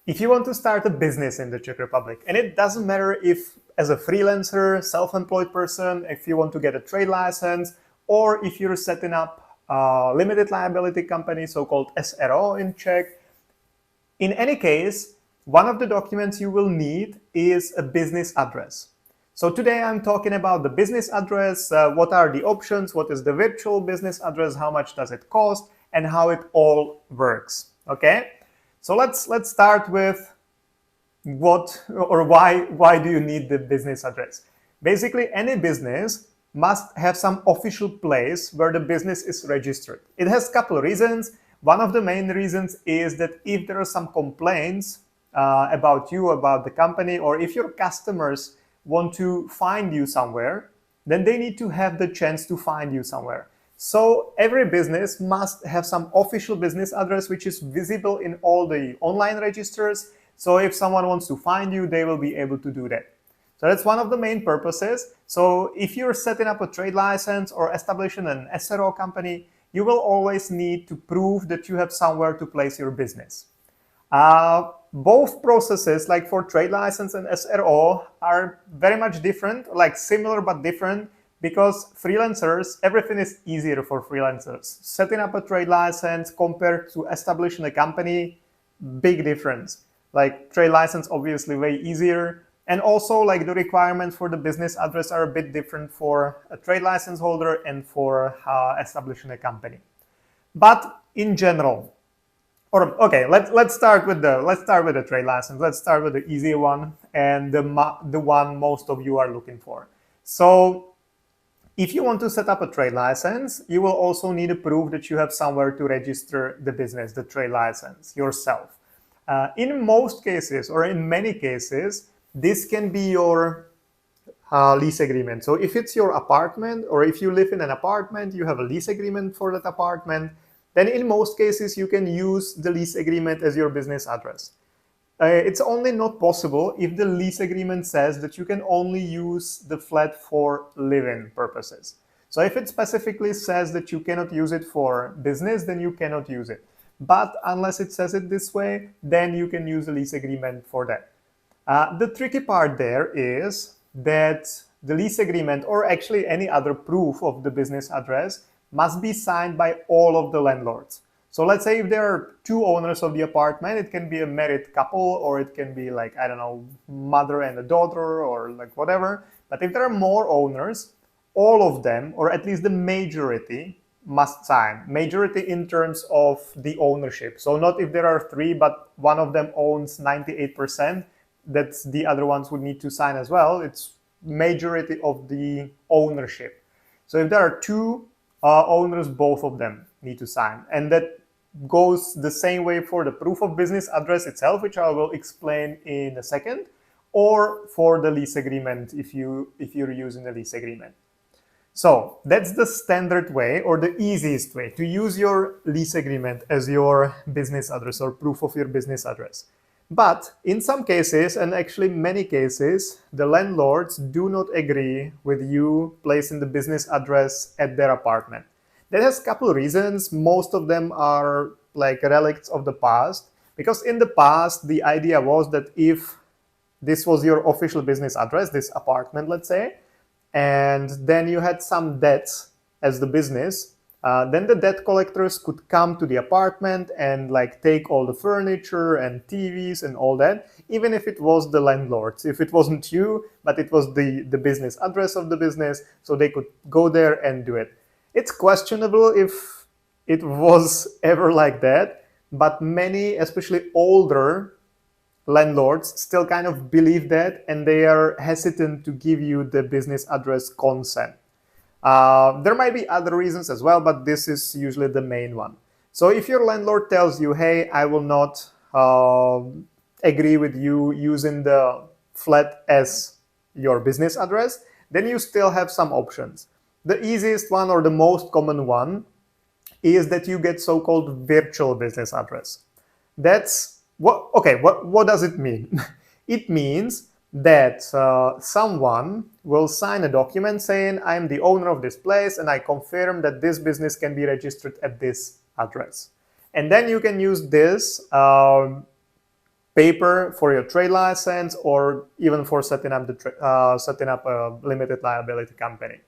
If you want to start a business in the Czech Republic, and it doesn't matter if as a freelancer, self-employed person, if you want to get a trade license, or if you're setting up a limited liability company, so-called SRO in Czech, in any case, one of the documents you will need is a business address. So today I'm talking about the business address, what are the options, what is the virtual business address, how much does it cost, and how it all works. Okay? So let's start with what or why do you need the business address? Basically, any business must have some official place where the business is registered. It has a couple of reasons. One of the main reasons is that if there are some complaints about you, about the company, or if your customers want to find you somewhere, then they need to have the chance to find you somewhere. So every business must have some official business address which is visible in all the online registers. So if someone wants to find you, they will be able to do that. So that's one of the main purposes. So if you're setting up a trade license or establishing an SRO company, you will always need to prove that you have somewhere to place your business. Both processes, like for trade license and SRO, are very much different, like similar but different, because freelancers, everything is easier for freelancers. Setting up a trade license compared to establishing a company, big difference. Like trade license, obviously way easier. And also like the requirements for the business address are a bit different for a trade license holder and for establishing a company. But in general, or okay, let's start with the trade license. Let's start with the easier one and the one most of you are looking for. So if you want to set up a trade license, you will also need to prove that you have somewhere to register the business, the trade license, yourself. In most cases, or in many cases, this can be your lease agreement. So if it's your apartment, or if you live in an apartment, you have a lease agreement for that apartment, then in most cases you can use the lease agreement as your business address. It's only not possible if the lease agreement says that you can only use the flat for living purposes. So if it specifically says that you cannot use it for business, then you cannot use it. But unless it says it this way, then you can use the lease agreement for that. The tricky part there is that the lease agreement, or actually any other proof of the business address, must be signed by all of the landlords. So let's say if there are two owners of the apartment, it can be a married couple, or it can be like, I don't know, mother and a daughter, or like whatever. But if there are more owners, all of them, or at least the majority, must sign. Majority in terms of the ownership. So not if there are three, but one of them owns 98%, that the other ones would need to sign as well. It's majority of the ownership. So if there are two owners, both of them need to sign. And that goes the same way for the proof of business address itself, which I will explain in a second, or for the lease agreement if you're using the lease agreement. So that's the standard way, or the easiest way, to use your lease agreement as your business address or proof of your business address. But in some cases, and actually many cases, the landlords do not agree with you placing the business address at their apartment. That has a couple of reasons. Most of them are like relics of the past, because in the past, the idea was that if this was your official business address, this apartment, let's say, and then you had some debts as the business, then the debt collectors could come to the apartment and like take all the furniture and TVs and all that, even if it was the landlords. If it wasn't you, but it was the business address of the business, so they could go there and do it. It's questionable if it was ever like that, but many, especially older landlords, still kind of believe that, and they are hesitant to give you the business address consent. There might be other reasons as well, but this is usually the main one. So if your landlord tells you, hey, I will not agree with you using the flat as your business address, then you still have some options. The easiest one, or the most common one, is that you get so-called virtual business address. That's what does it mean? It means that someone will sign a document saying, I'm the owner of this place and I confirm that this business can be registered at this address. And then you can use this paper for your trade license, or even for setting up a limited liability company.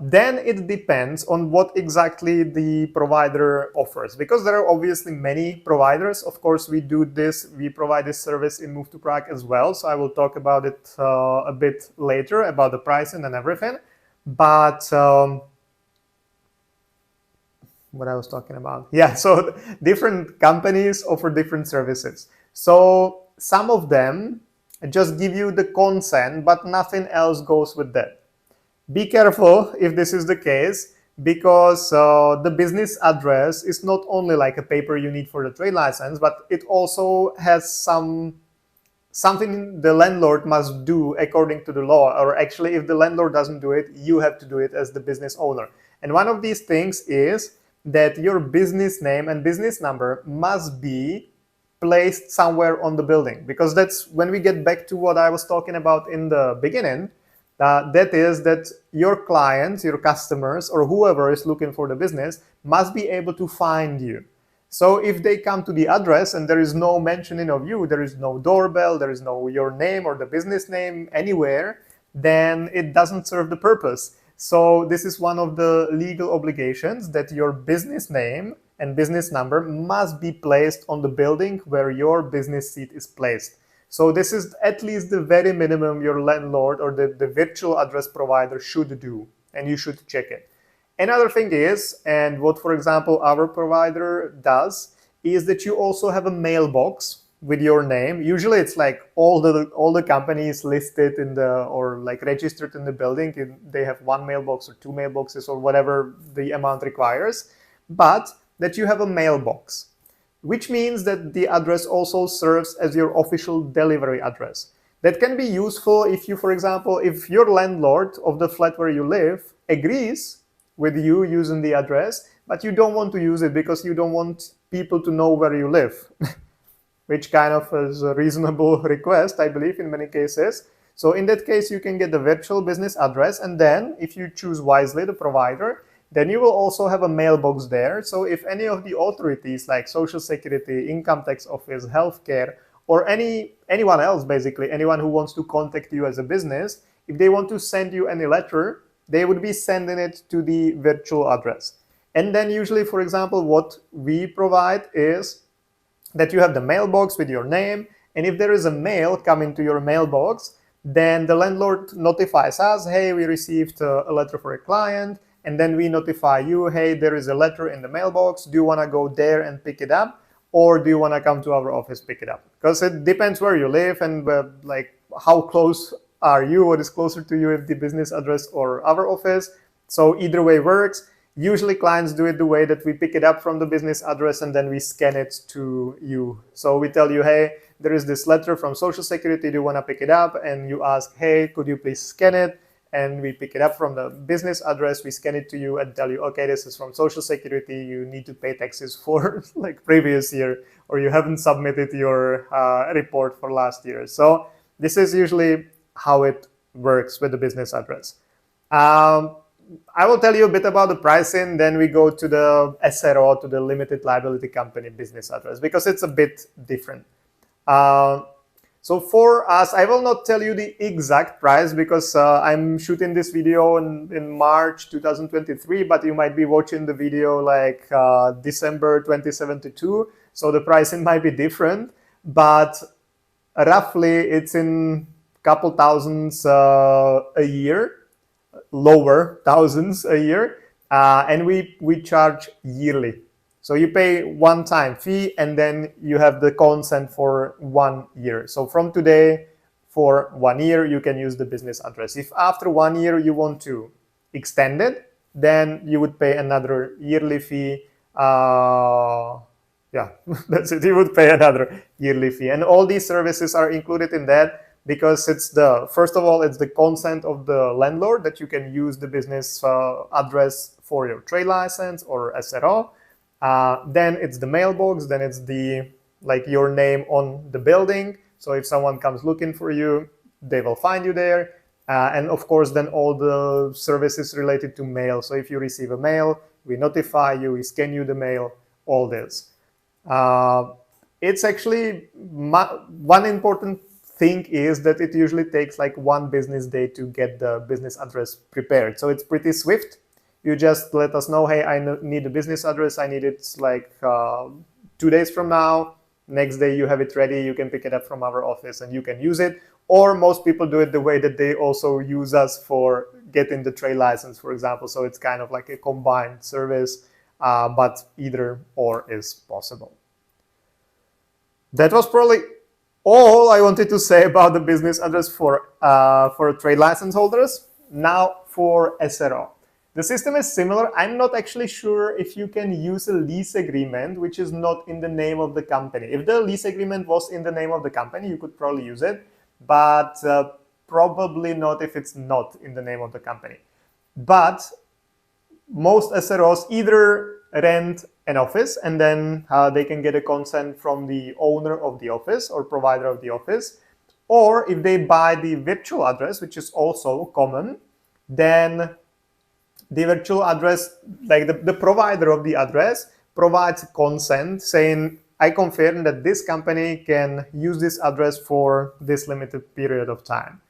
Then it depends on what exactly the provider offers, because there are obviously many providers. Of course, we provide this service in Move to Prague as well, so I will talk about it a bit later, about the pricing and everything. But what I was talking about, yeah, so different companies offer different services. So some of them just give you the consent, but nothing else goes with that. Be careful if this is the case, because the business address is not only like a paper you need for the trade license, but it also has something the landlord must do according to the law. Or actually, if the landlord doesn't do it, you have to do it as the business owner. And one of these things is that your business name and business number must be placed somewhere on the building, because that's when we get back to what I was talking about in the beginning. That is that your clients, your customers, or whoever is looking for the business must be able to find you. So if they come to the address and there is no mentioning of you, there is no doorbell, there is no your name or the business name anywhere, then it doesn't serve the purpose. So this is one of the legal obligations, that your business name and business number must be placed on the building where your business seat is placed. So this is at least the very minimum your landlord or the virtual address provider should do, and you should check it. Another thing is, and what, for example, our provider does, is that you also have a mailbox with your name. Usually it's like all the companies listed in the, or like registered in the building, they have one mailbox or two mailboxes or whatever the amount requires, but that you have a mailbox, which means that the address also serves as your official delivery address. That can be useful if you, for example, if your landlord of the flat where you live agrees with you using the address, but you don't want to use it because you don't want people to know where you live, which kind of is a reasonable request, I believe, in many cases. So in that case, you can get the virtual business address, and then if you choose wisely the provider, then you will also have a mailbox there. So if any of the authorities like Social Security, Income Tax Office, Healthcare, or anyone else, basically, anyone who wants to contact you as a business, if they want to send you any letter, they would be sending it to the virtual address. And then usually, for example, what we provide is that you have the mailbox with your name, and if there is a mail coming to your mailbox, then the landlord notifies us, hey, we received a letter for a client, and then we notify you, hey, there is a letter in the mailbox, do you want to go there and pick it up, or do you want to come to our office pick it up? Because it depends where you live and like how close are you, what is closer to you, if the business address or our office. So either way works. Usually clients do it the way that we pick it up from the business address and then we scan it to you. So we tell you, hey, there is this letter from Social Security, do you want to pick it up? And you ask, hey, could you please scan it? And we pick it up from the business address, we scan it to you and tell you, okay, this is from Social Security, you need to pay taxes for like previous year, or you haven't submitted your report for last year. So this is usually how it works with the business address. I will tell you a bit about the pricing, then we go to the SRO, to the limited liability company business address, because it's a bit different. So for us, I will not tell you the exact price because I'm shooting this video in March 2023, but you might be watching the video like December 2072. So the pricing might be different, but roughly it's in couple thousands a year, lower thousands a year, and we charge yearly. So you pay one-time fee and then you have the consent for 1 year. So from today, for 1 year, you can use the business address. If after 1 year you want to extend it, then you would pay another yearly fee. Yeah, that's it. You would pay another yearly fee. And all these services are included in that because it's first of all, it's the consent of the landlord that you can use the business address for your trade license or SRO. Then it's the mailbox, then it's like your name on the building. So if someone comes looking for you, they will find you there. And of course, then all the services related to mail. So if you receive a mail, we notify you, we scan you the mail, all this. it's actually one important thing is that it usually takes like 1 business day to get the business address prepared. So it's pretty swift. You just let us know, hey, I need a business address. I need it like 2 days from now. Next day you have it ready. You can pick it up from our office and you can use it. Or most people do it the way that they also use us for getting the trade license, for example. So it's kind of like a combined service, but either or is possible. That was probably all I wanted to say about the business address for trade license holders. Now for SRO. The system is similar. I'm not actually sure if you can use a lease agreement which is not in the name of the company. If the lease agreement was in the name of the company, you could probably use it, but probably not if it's not in the name of the company. But most SROs either rent an office and then they can get a consent from the owner of the office or provider of the office, or if they buy the virtual address, which is also common, then the virtual address, like the provider of the address, provides consent saying, I confirm that this company can use this address for this limited period of time.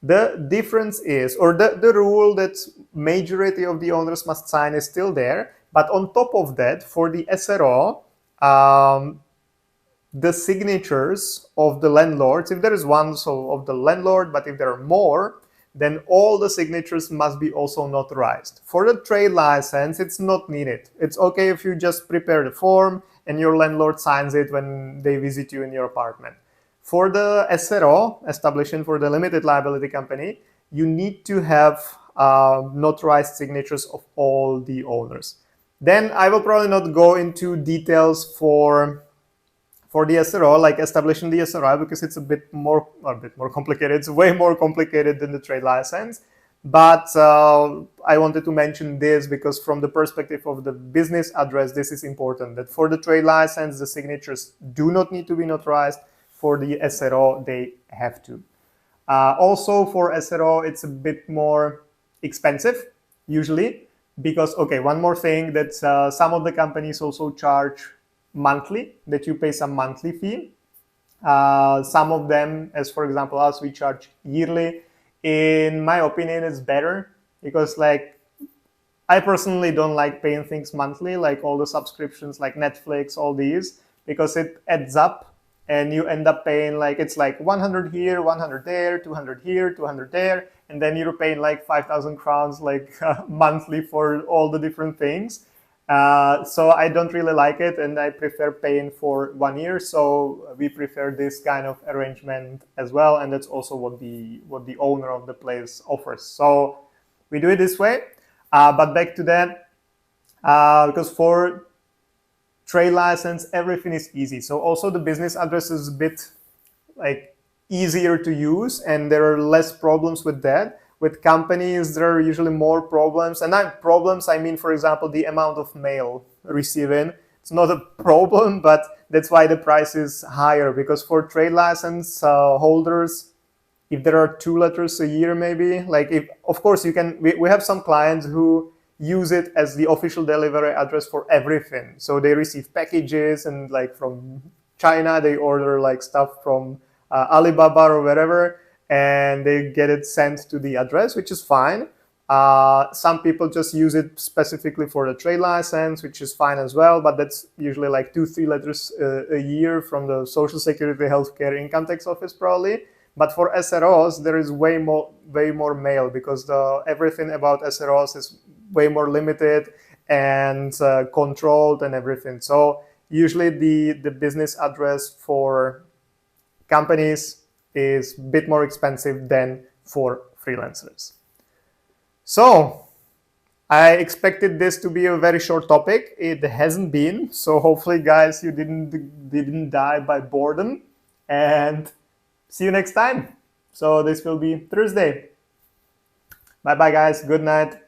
The difference is, or the rule that majority of the owners must sign is still there, but on top of that, for the SRO, the signatures of the landlords, if there is one, so of the landlord, but if there are more, then all the signatures must be also notarized. For the trade license, it's not needed. It's okay if you just prepare the form and your landlord signs it when they visit you in your apartment. For the SRO, establishing for the limited liability company, you need to have notarized signatures of all the owners. Then I will probably not go into details for the SRO, like establishing the SRO, because it's a bit more complicated. It's way more complicated than the trade license. But I wanted to mention this because from the perspective of the business address, this is important, that for the trade license, the signatures do not need to be notarized. For the SRO, they have to. Also for SRO, it's a bit more expensive, usually, because, okay, one more thing, that some of the companies also charge monthly, that you pay some monthly fee. Some of them, as for example us, we charge yearly. In my opinion, it's better because, like, I personally don't like paying things monthly, like all the subscriptions like Netflix, all these, because it adds up and you end up paying like, it's like 100 here, 100 there, 200 here, 200 there, and then you're paying like 5,000 crowns like monthly for all the different things. So I don't really like it, and I prefer paying for 1 year. So we prefer this kind of arrangement as well, and that's also what the owner of the place offers. So we do it this way. But back to that, because for trade license, everything is easy. So also the business address is a bit like easier to use, and there are less problems with that. With companies, there are usually more problems. And problems, I mean, for example, the amount of mail receiving. It's not a problem, but that's why the price is higher. Because for trade license holders, if there are 2 letters a year, maybe, like if, of course, you can, we have some clients who use it as the official delivery address for everything. So they receive packages, and like from China, they order like stuff from Alibaba or wherever, and they get it sent to the address, which is fine. Some people just use it specifically for the trade license, which is fine as well, but that's usually like 2-3 letters a year from the Social Security, Healthcare, Income Tax Office probably. But for SROs, there is way more mail, because everything about SROs is way more limited and controlled and everything. So usually the business address for companies is a bit more expensive than for freelancers. So I expected this to be a very short topic. It hasn't been. So hopefully, guys, you didn't die by boredom, and see you next time. So this will be Thursday. Bye bye, guys. Good night.